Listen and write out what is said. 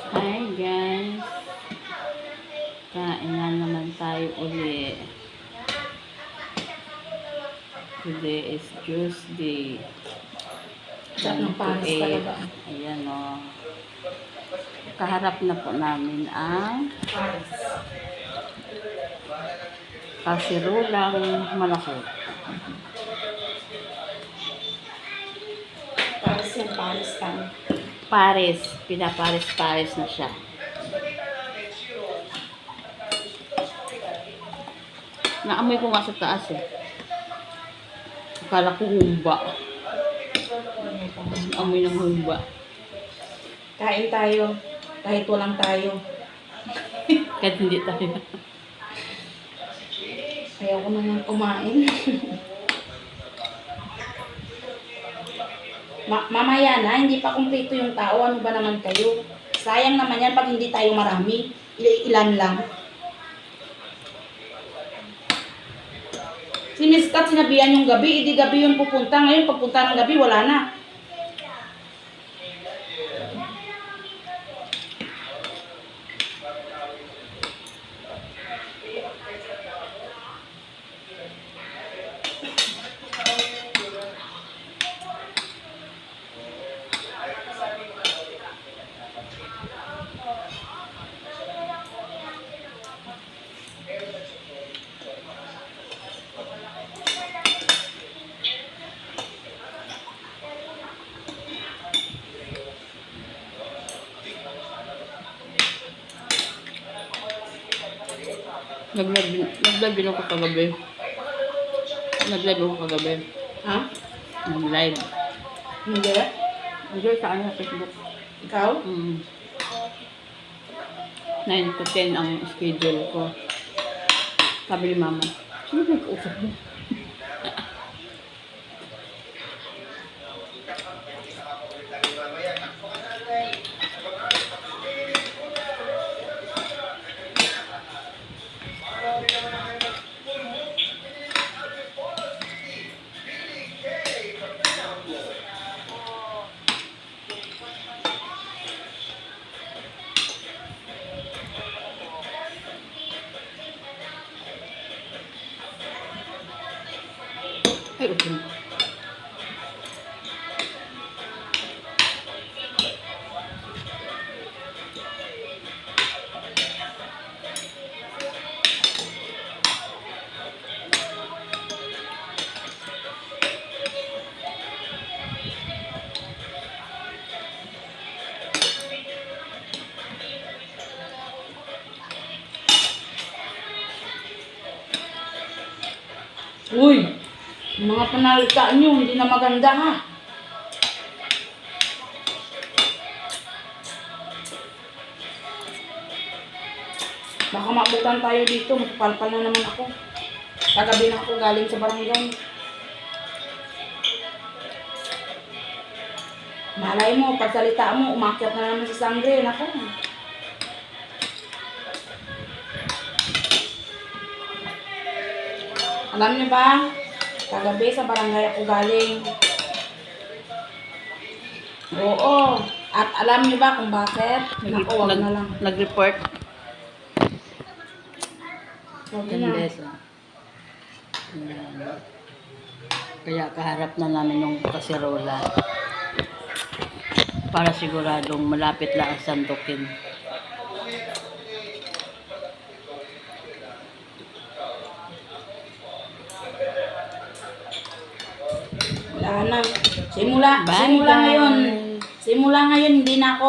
Hi guys, kain na naman tayo uli. Today is Tuesday. Sarap ng panis talaga. Ayan o. Kaharap na po namin ang kasirulang malaki. Paris yan, Paris lang. Paris. Pinaparis-paris na siya. Naamoy ko nga sa taas eh. Akala ko humba. Amoy ng humba. Kain tayo. Kahit walang tayo. Kahit hindi tayo. Ayaw ko naman kumain. Mamaya na, hindi pa kumpleto yung tao. Ano ba naman kayo? Sayang naman yan pag hindi tayo marami. Ilan lang. Si Miss Kat sinabihan yung gabi, hindi gabi yung pupunta. Ngayon, pagpunta ng gabi, wala na. Nag-live din ako kagabi. Nag-live ako kagabi. Ha? Nag-live. Hindi? Hindi sa kanya Facebook. Ikaw? 9 to 10 ang schedule ko. Sabi ni mama, sino ba nag-usap mo? Ay, okay. Uy! Yung mga panalita nyo, hindi na maganda ha. Baka maabutan tayo dito, magpalpal na naman ako. Kagabi na ako galing sa barangay. Malay mo, pagsalita mo, umakyat na naman sa sangre. Nako. Alam niyo ba? Kagabi sa barangay ako galing. Oo. At alam niyo ba kung bakit? Naku, wag na lang. Nag-report. Wag na. Ayan. Kaya kaharap na namin yung kasirola. Para siguradong malapit lang ang sandukin. Wala na. Simula Bye, simula guys. ngayon. Simula ngayon, hindi na ako